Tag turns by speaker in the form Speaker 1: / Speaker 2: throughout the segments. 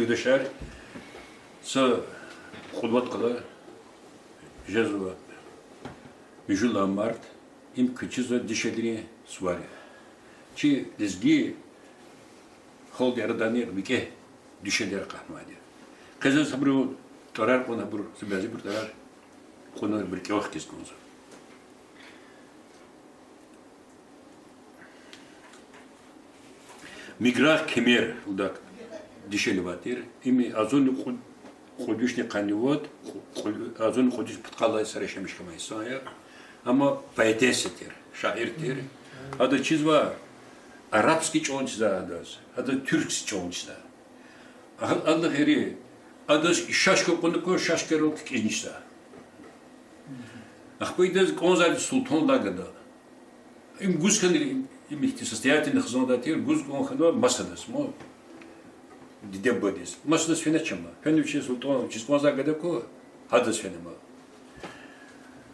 Speaker 1: Юдашар с худват кала жезла межула март им кычыза дешедри свари. Чи лезги холд ярданер бике дешедер кахмади. Каза сабру тарар кона бур сбази бур тарар кона бике вахтис конза. Миграх кемер удак дешели ватир ими азон ходишни канивот азон ходиш птқалай сарашамиш камайсая ама поэтесетер шаиртер ада чизва арабский чончда адас ада türkский чончда ада хери ада шашко кондко шашкеро кизништа ахпойдаз конзад султан лагада им гускан им их состоятельных зондатир гускон хадва масадас мо дидебодис масадас фенечема фенучи султан чисконза гадако хадас фенема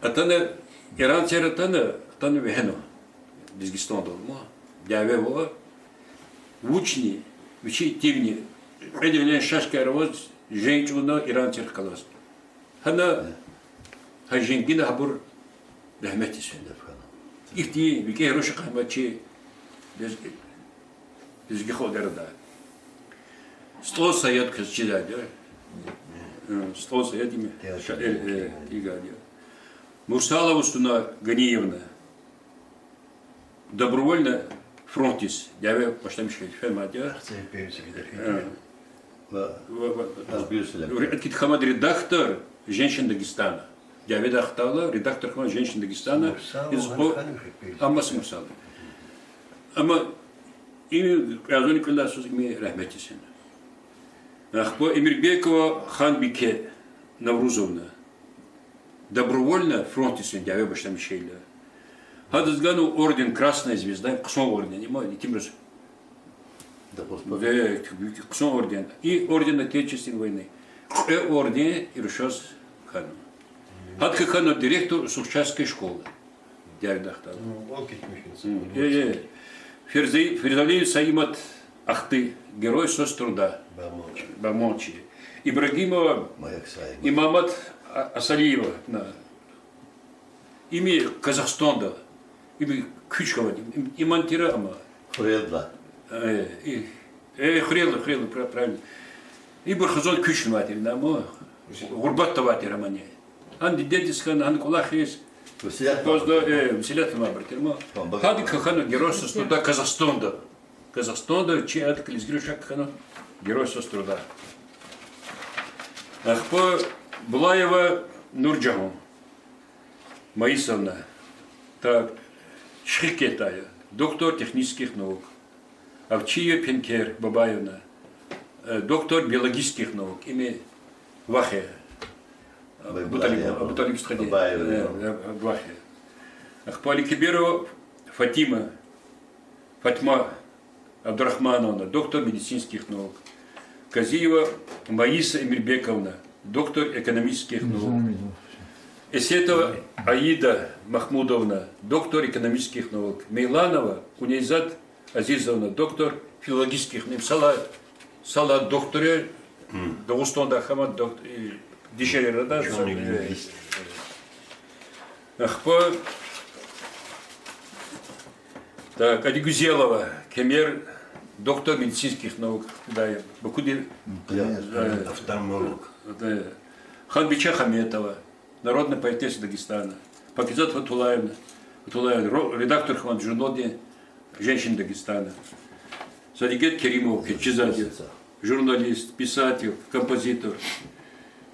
Speaker 1: атана иран тератана тана вехено Дизгистон долмо дявево учни учитивни эдивне шашкаровоз женщина иран теркалас хана хажингина хабур рахмети сендеф ихти бике рош қамачи дизги ходерда сто саят кызчидади сто саят ими игади Мурсалова Стуна Ганиевна добровольно фронтис дяве поштамшки фемадя Кит Хамад редактор женщин Дагестана дяве дахтала редактор Хамад женщин Дагестана из Аммас Мурсалова Ама и азони кулла суз ими рахметисен Ахпо Эмирбекова Ханбике Наврузовна добровольно фронтисен дяве поштамшки Хадызгану орден Красная Звезда, Ксон орден, не мой, не тимрус. Ксон орден и орден Отечественной войны. Орден и Рушас хану. Хадка хану директор Сухчатской школы. Дярдахтал. Ферзалей Саимат Ахты, герой соцтруда. Бамончи. Ибрагимова Имамат Асалиева. Ими Казахстанда. Ими Кючкова, имантира ама.
Speaker 2: Хурелда.
Speaker 1: Хурелда, правильно. Ибр хазон Кючн ватир, намо. Гурбат ватир амане. Анди дедисхан, ан кулахис. Вселят мабратир, мо. Хади кахану геройство труда Казахстанда. Казахстанда, чи ад клизгрюшак кахану геройство труда. Ахпо Булаева Нурджахун. Маисовна, так, Шхикетая, доктор технических наук. Авчия Пенкер Бабаевна, доктор биологических наук. Имя Вахе. Буталик Стхади. Вахе. Ахпали Киберова Фатима Абдурахмановна, доктор медицинских наук. Казиева Маиса Эмирбековна, доктор экономических наук. Эсетова Аида Махмудовна, доктор экономических наук. Мейланова Кунейзат Азизовна, доктор филологических наук. Сала докторе, Дагустанда Хамад, доктор, дешери рада. Ахпа. Так, Адигузелова, Кемер, доктор медицинских наук. Да, Бакуди.
Speaker 2: Офтальмолог.
Speaker 1: Ханбича Хаметова. Народная поэтесса Дагестана. Пакизат Фатулаевна, редактор Хамад журнале «Женщин Дагестана». Садигет Керимов, Кетчизади, журналист, писатель, композитор.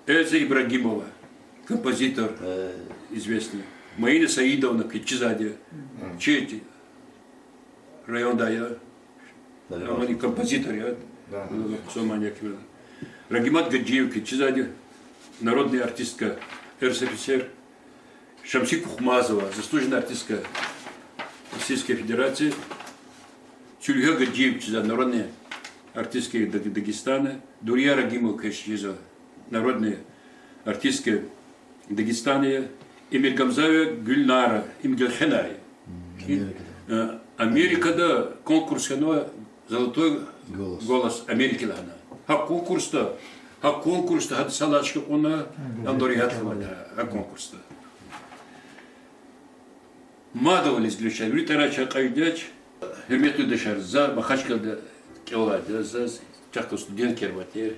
Speaker 1: Эльза Ибрагимова, композитор известный. Маина Саидовна, Кетчизади, Чети, район Дая, композитор, я, Рагимат Гаджиев, Кетчизади, народная артистка. РСФСР, Шамсик Ухмазова, заслуженная артистка Российской Федерации, Тюльга Гаджиевчиза, народная артистка Дагестана, Дурья Рагимова Кашчиза, народная артистка Дагестана, Эмир Гамзаева Гюльнара, Имгельхенай. Америка, да, конкурс, золотой голос Америки, Ha konkursta hadi salaçlık ona andori hatırlamada ha konkursta. Madem izleyiciler bir tane çakaydaç hürmetli dışarı za bakaç kaldı kevladı za çakta student kervatı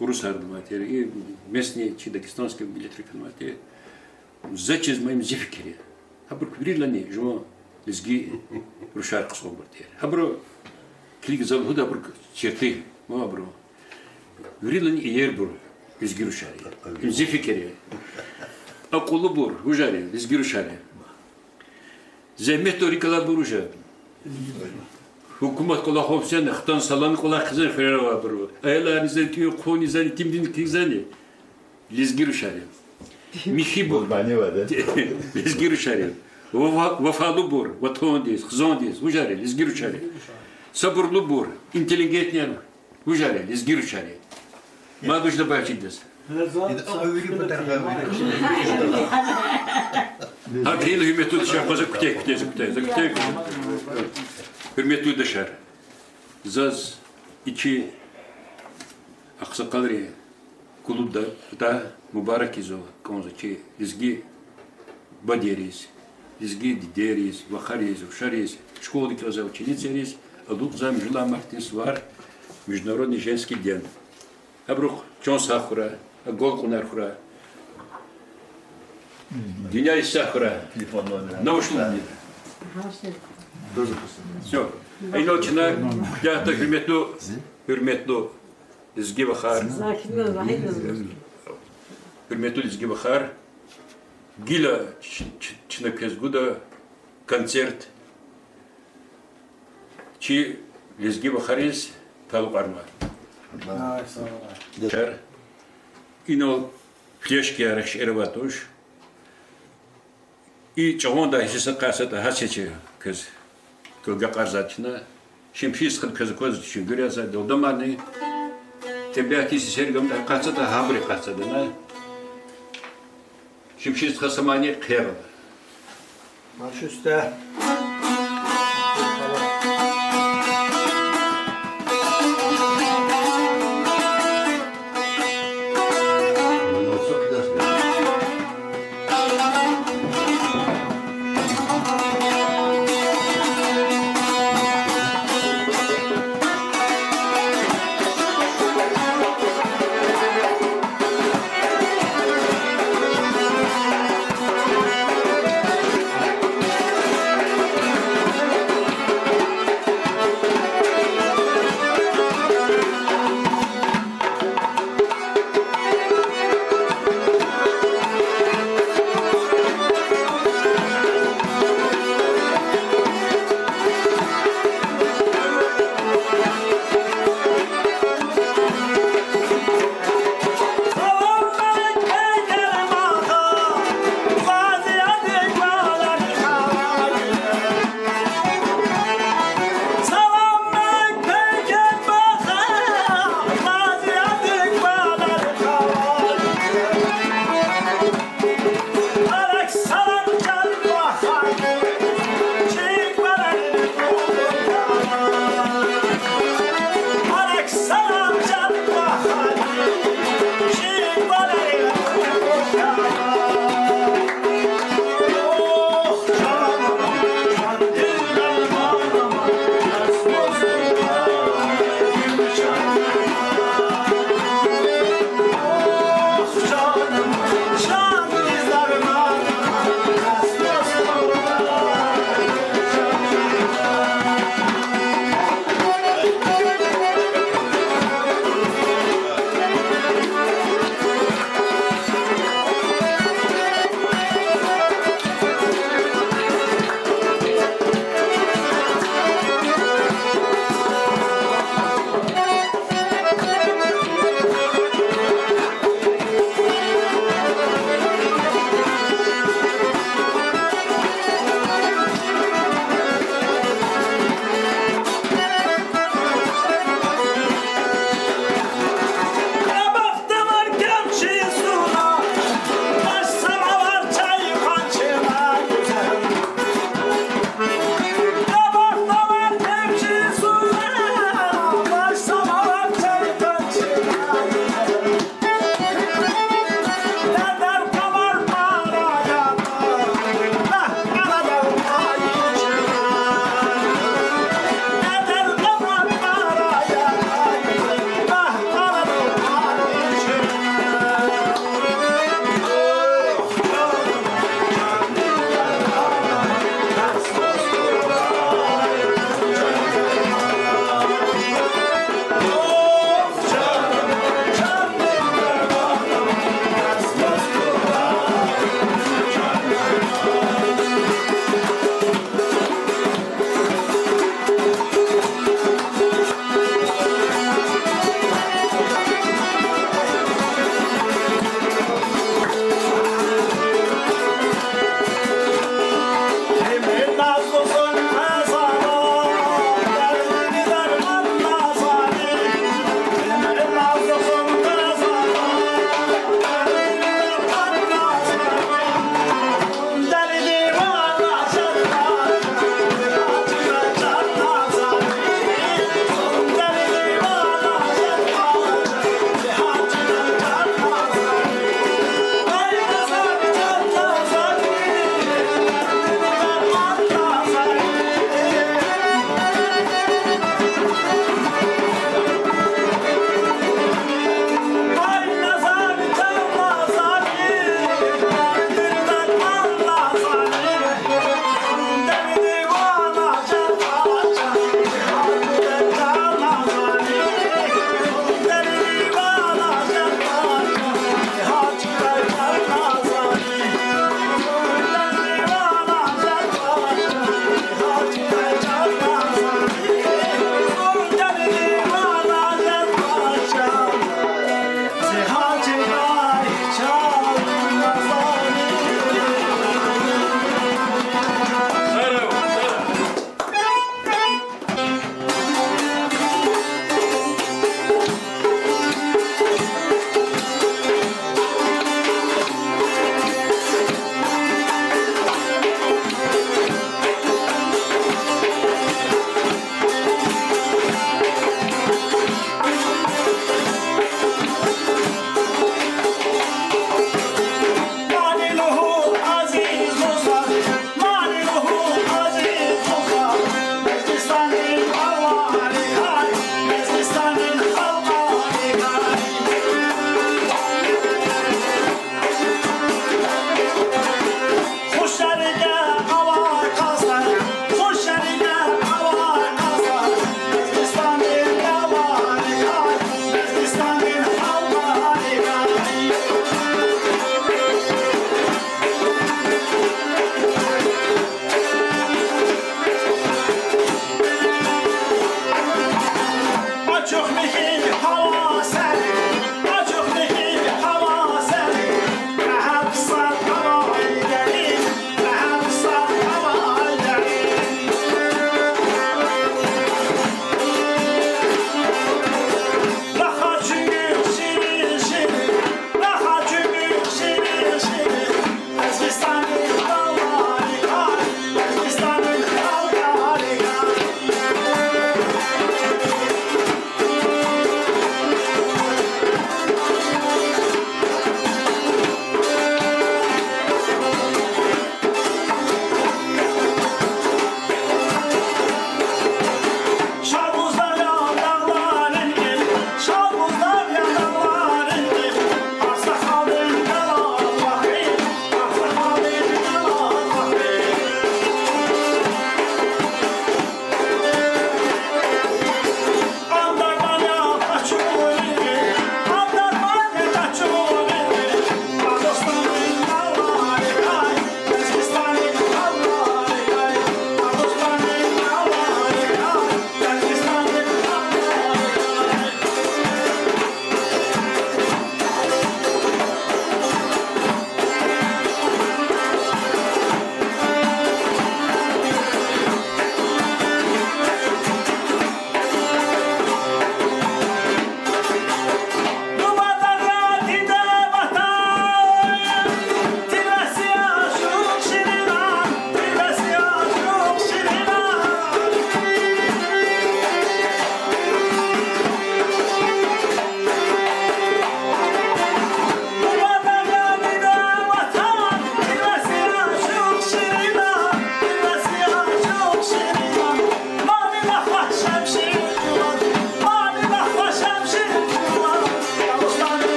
Speaker 1: Rus ardmatı и местные дагестанские билетрикалматы зачез моим зефикери хабр квирлани жмо лизги рушар ксобурти хабр клик зал худа бр черты ма бро квирлани ербур лизги рушари зефикери акулу бур хужари лизги рушари zemmet orikala buruja Hukumat kola hopsen, xtan salan kola kızın ferra var bro. Aylar izletiyor, kon izletiyor, timdin kızani. Lizgiru şari. Mihi bu.
Speaker 2: Bani var da.
Speaker 1: Lizgiru şari. Vafalı bur, vaton diz, xzon diz, hujari, lizgiru şari. Sabırlı bur, inteligentniyan, hujari, lizgiru şari. Maduş da bahçidiz. Ha kıyılı hürmetli dışarı fazla kütey. Hürmetli dışarı. Zaz iki aksakalri kulüpte da mübarek izo konuşuyor. Lizgi baderiz, lizgi dideriz, vakariz, ушариz. Школдaki özel ученицeriz. Aduk zam Jula Martins var. Международный женский день. Абрух чон сахура, гол кунар хура. Dünya İstihara. Ne hoşluğun dedi. Все. Aynı ölçüne ya da hürmetli Lizgi Bahar. Hürmetli Lizgi Bahar. Gila Çinaközgu'da konçert. Çi Lizgi Bahar'ız taluk arma. İno fleşki araş ervatuş. И чавонда хиса касата хасече кыз кылга карзатчына шимшис кыз көз үчүн көрөза долдоманы тебе киси сергамда касата хамри касата на шимшис касамани кер
Speaker 3: Baş üstte.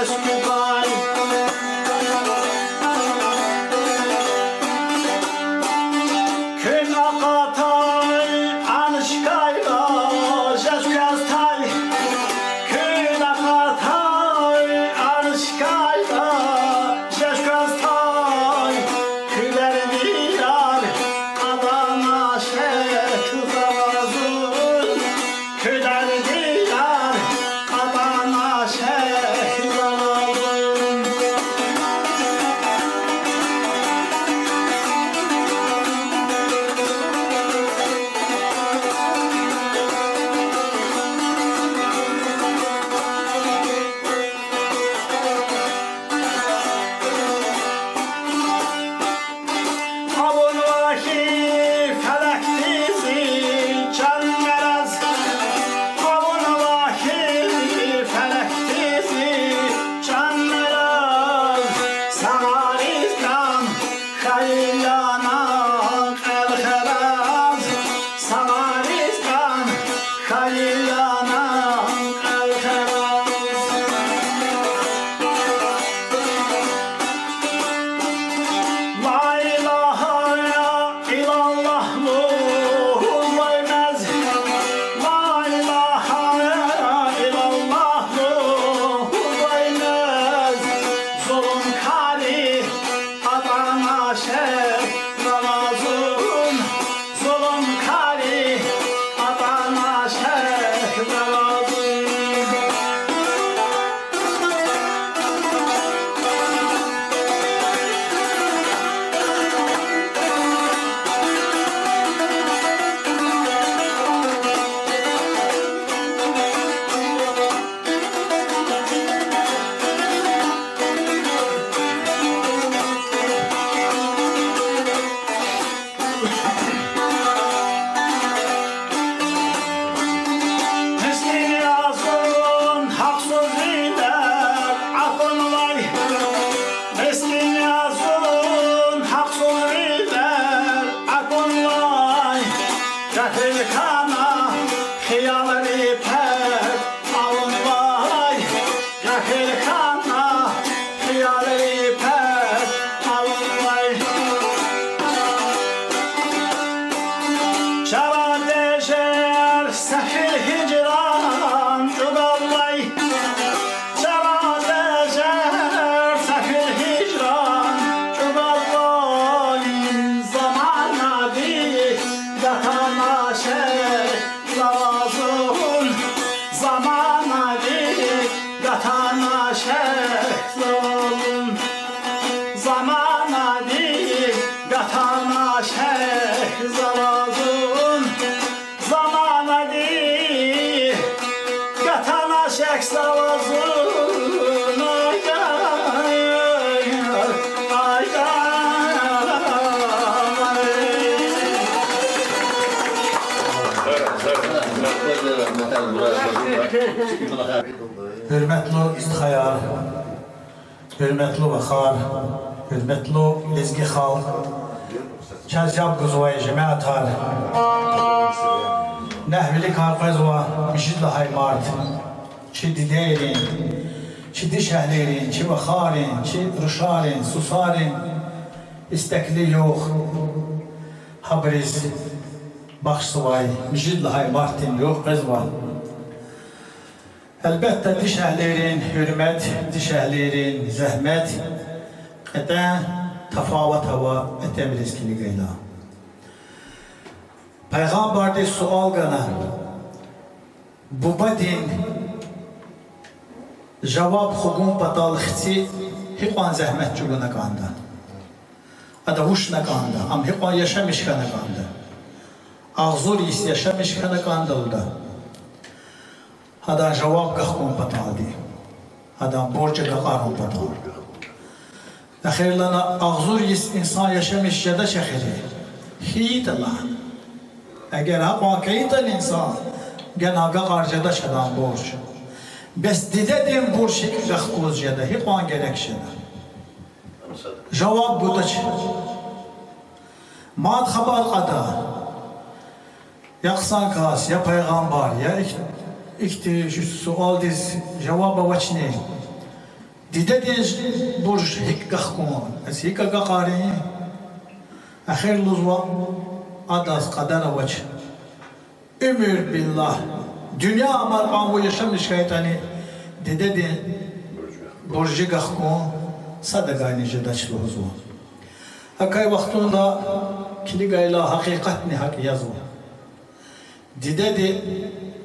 Speaker 3: Üsküdar. Kün akatay anışkayla Jeskastay. Kün akatay anışkayla Jeskastay. Külerini yar Adana şehir zavazın. Külerini yar Adana şehir zavazın. Avun vahi felek dizi can meraz. Avun vahi felek dizi can meraz. Sağarizdan hayillana el heraz. Sağarizdan hayillana el heraz. La ilahe illallah Muhammed. La ilahe illallah Muhammed. Zulüm kali Adana şehir zavazın. Zulüm kali Adana şehir zavazın. Mesleğini yazın, haksız iler, akın vay. Mesleğini yazın, haksız iler, akın vay. Gafil kana, hıyalları pek, alın vay. Gafil kana, hıyalları pek, alın vay. Şaban deşer, sefil hicran, cudallay. Şaban deşer, sefil hicran, cudallay. Zamana değil, yatana şey zavazın. Zamana değil, yatana şey zavazın. Zamana değil, yatana şey zavazın. Zamana değil, yatana şey zavazın. Ay, ay, ay,
Speaker 4: Hürmetli İstihayar, hürmetli Vakar, hürmetli Lezgi Halk, Çazcab Kuzvay Cemaatar, Nehvili Karpazva, Mişidli Haymart, Çi Dideyrin, Çi Dişehlerin, Çi Vakarin, Çi Ruşarin, Susarin, istekli yok, Habriz, Bakşsıvay, Mişidli Haymartin yok Kızva. Elbette dişehlerin hürmet, dişehlerin zahmet, ete tafavut hava, ete bir eskili gayla. Peygamber sual gana, bu badin cevap hukun patalıkçı hiqan zahmet çuguna kanda. Ada huş nakanda, am hiqan yaşamış kana kanda. Ağzur is yaşamış kana kanda oldu. هذا جواب كخكم بطالي هذا برج كقارن بطال أخير لنا أغزور إنسان يشمش جدا شخيري خيت الله أجر هقوا كيت الإنسان جنا قار جدا شدان برج بس ديدم برج كخكوز جدا هقوا جرك شدا جواب بودش ما خبر قدا يقصان كاس يا پیغمبر يا İkti şu sual diz cevaba vaçne. دیده دیز برج هیک کن از هیک قاری آخر لزوا adaz kadar avaç ömür billah dünya amar amu yaşam şikayetani dede de borcu gahkon sadagani jedaçlı huzu akay vaktunda kili gayla hakikat ne hak yazı dede de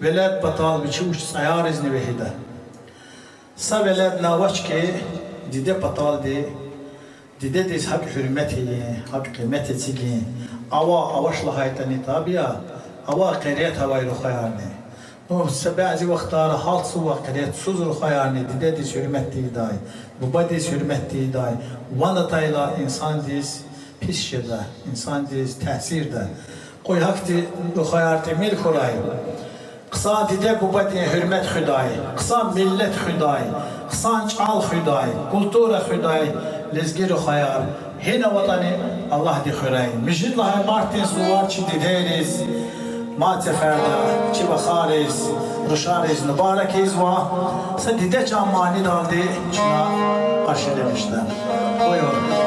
Speaker 4: velad batal biçi uç sayar izni vehida sa velad navaç ke dede batal de dede de hak hürmeti hak kıymeti çigi avaşla haytani tabiya ava qiriyat havay ruhayarni o sebezi vaxtara halt suva qiriyat suz ruhayarni dide dis hürmetli day bu badis hürmetli day vana tayla insan dis pis şeda insan dis tesirde koy hakti ruhayarti mil kuray qısa dide bu badi hürmet xuday qısa millet xuday qısa çal xuday kultura xuday lezgi ruhayar hina vatani Allah di xuray mijid lahay martin suvar çi dideriz Mate ferda, çi bakhariz, ruşariz, mübarekiz va se dide çamani daldı çına karşı demişler. Buyurun.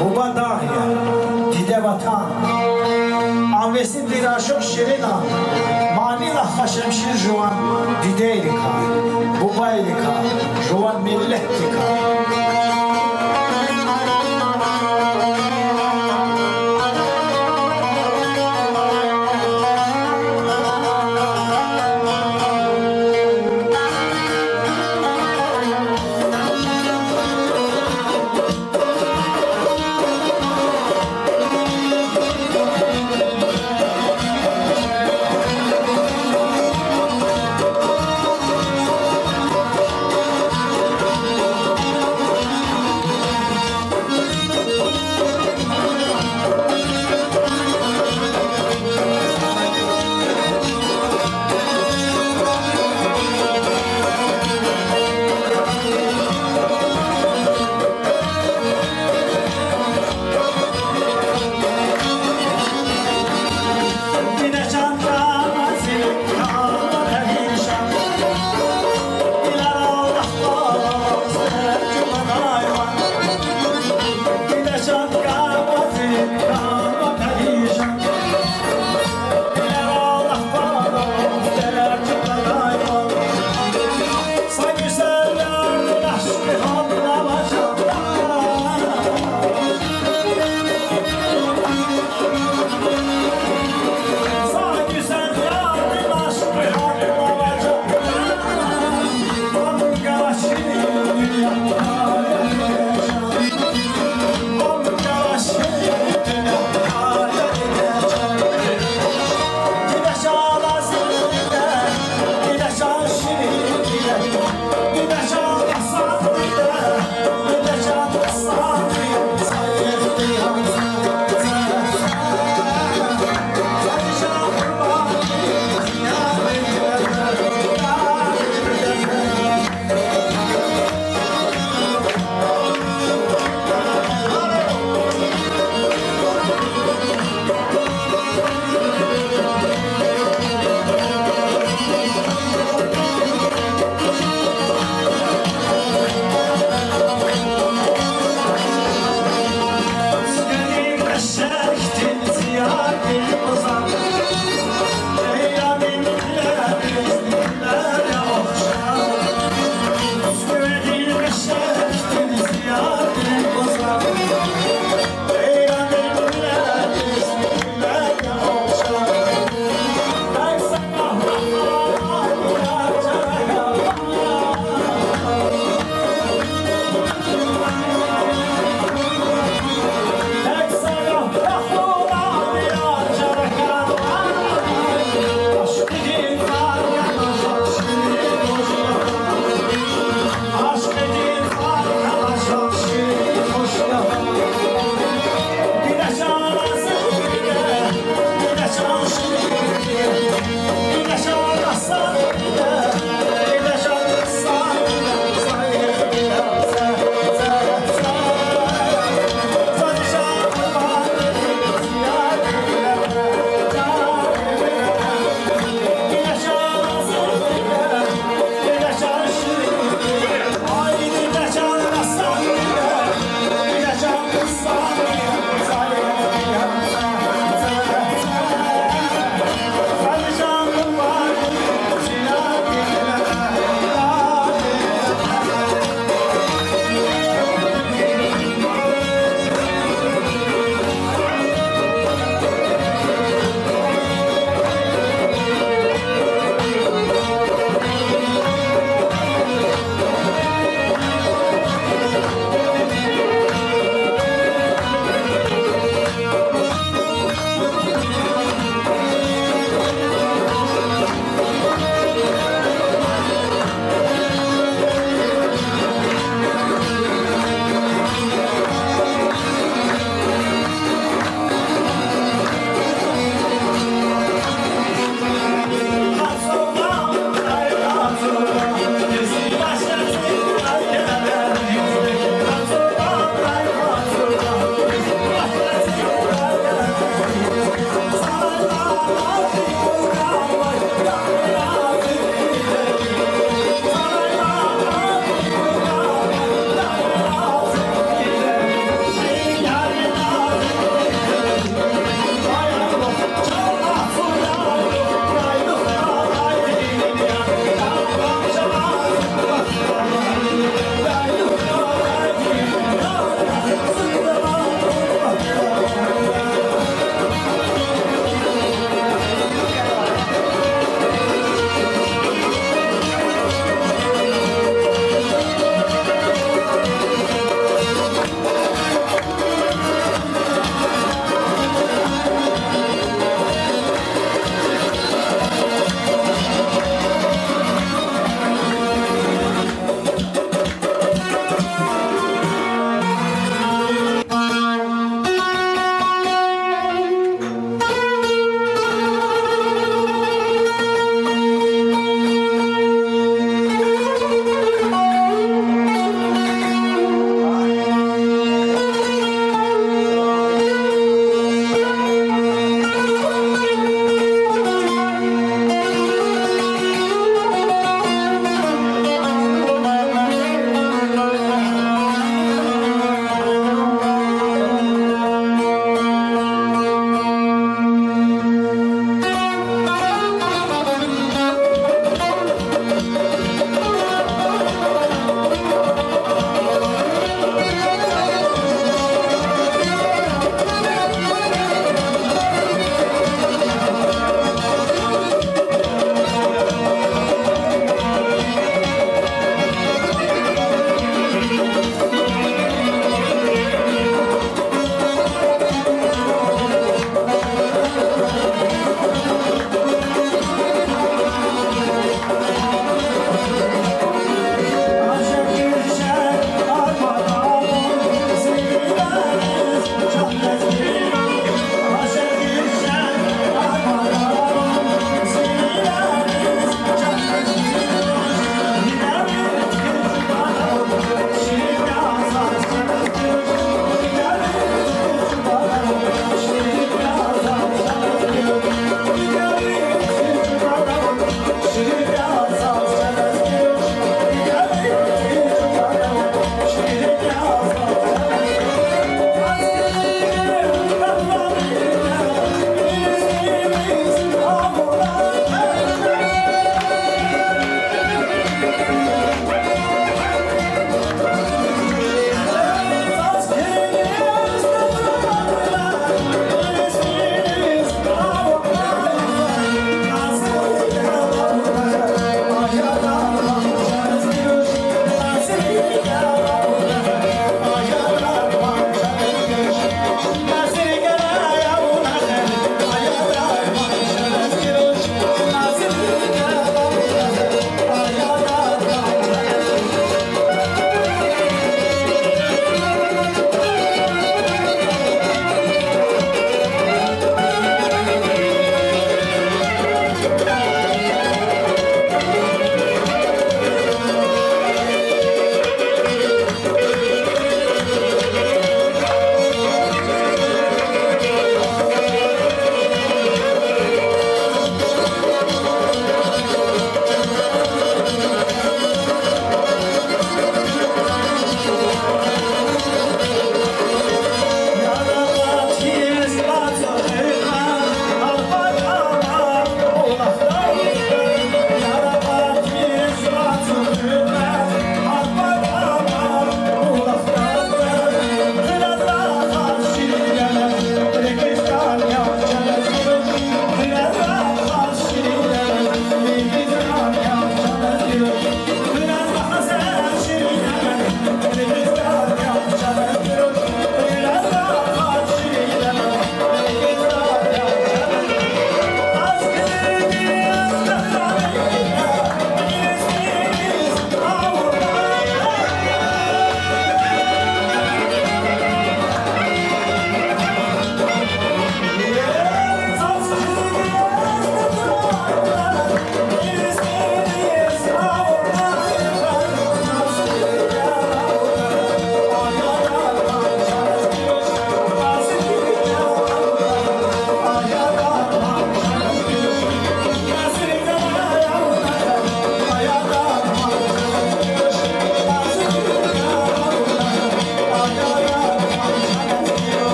Speaker 4: Buba dağya, dide vatan Avesi bir aşık şirina Manila haşemşir juan Dideylika, bubaylika Juan millettika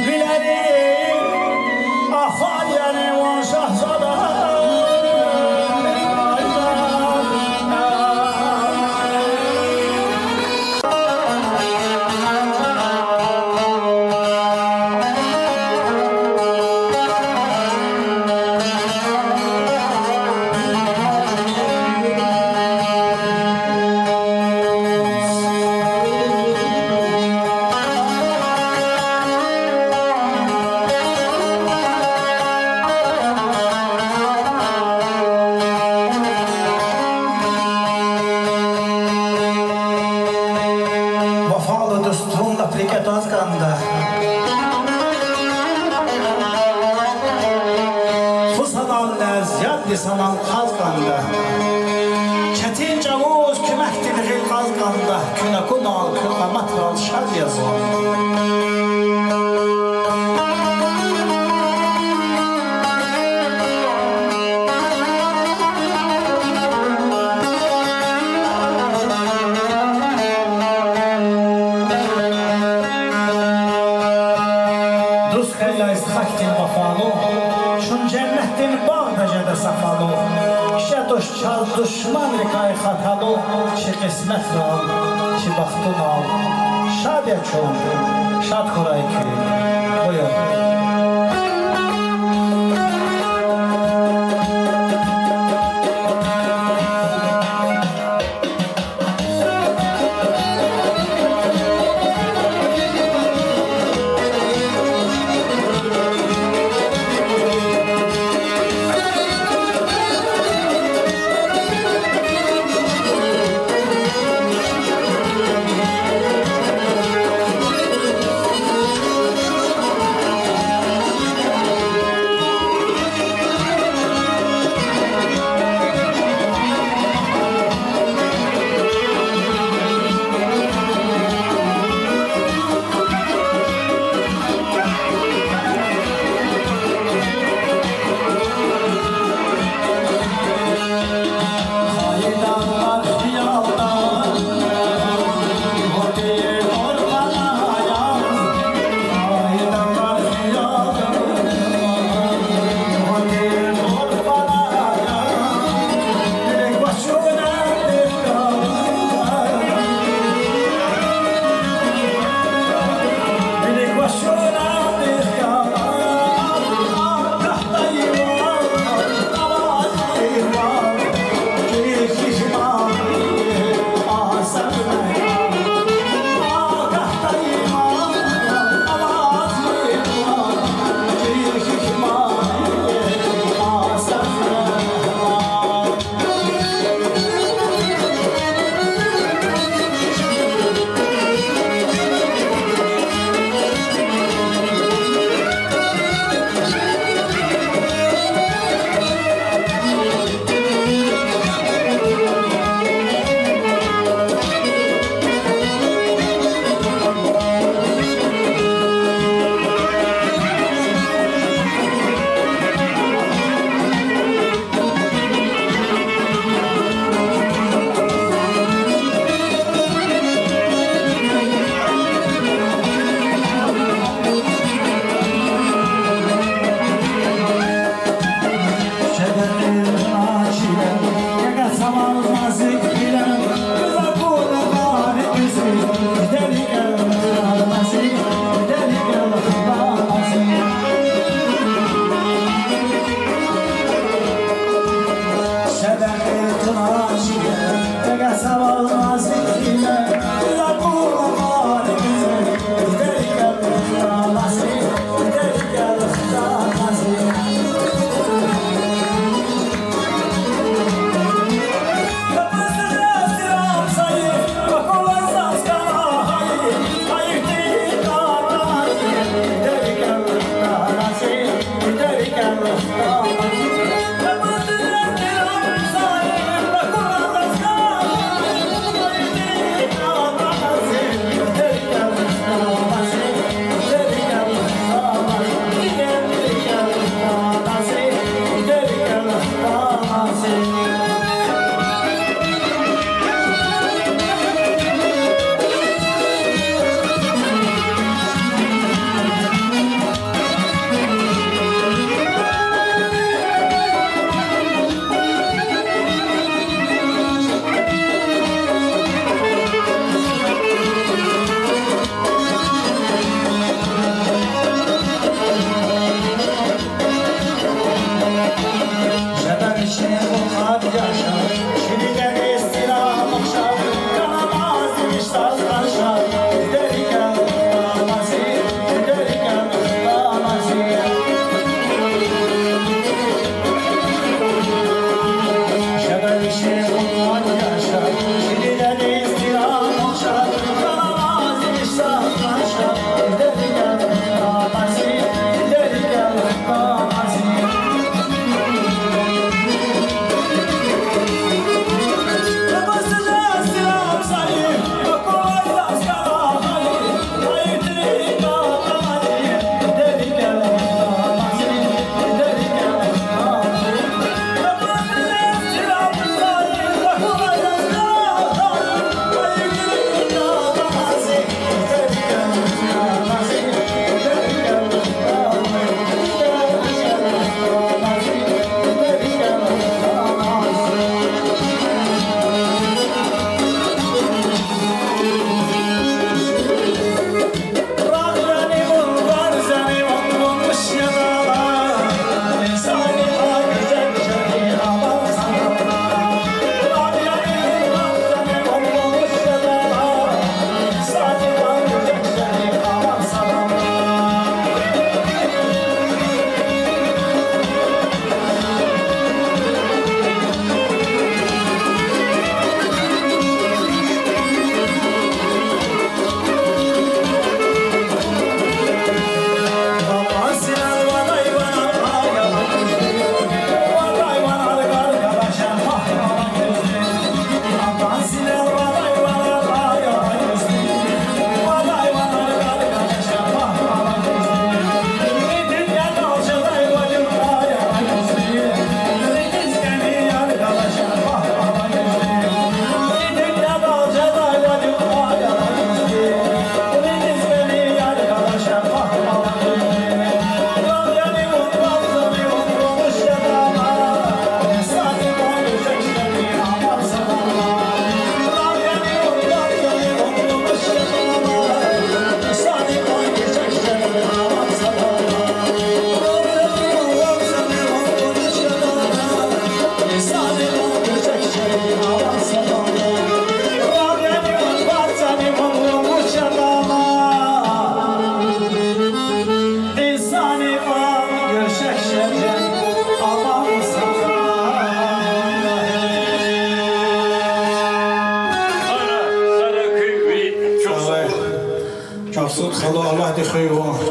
Speaker 3: Bilerim afal yerim şahzada. Vafalı dostumla pliket azganda. Fusadan lezzet lisanan kazganda. Çetin cavuz kümektir gil kazganda. Küne kunal kıyamatral şad yazan. Duskayla istaktin vafalı, şun cennettin bağdacada safalı. Şe çal düşman rikay hatalı, şi kısmet ral, şi bahtun al. Şad ya çoğun, şad kuray ki, buyur.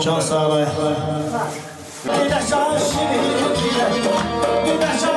Speaker 4: Can sağlayın. Bir de can şirin, bir de can